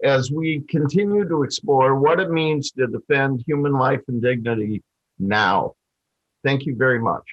as we continue to explore what it means to defend human life and dignity now. Thank you very much.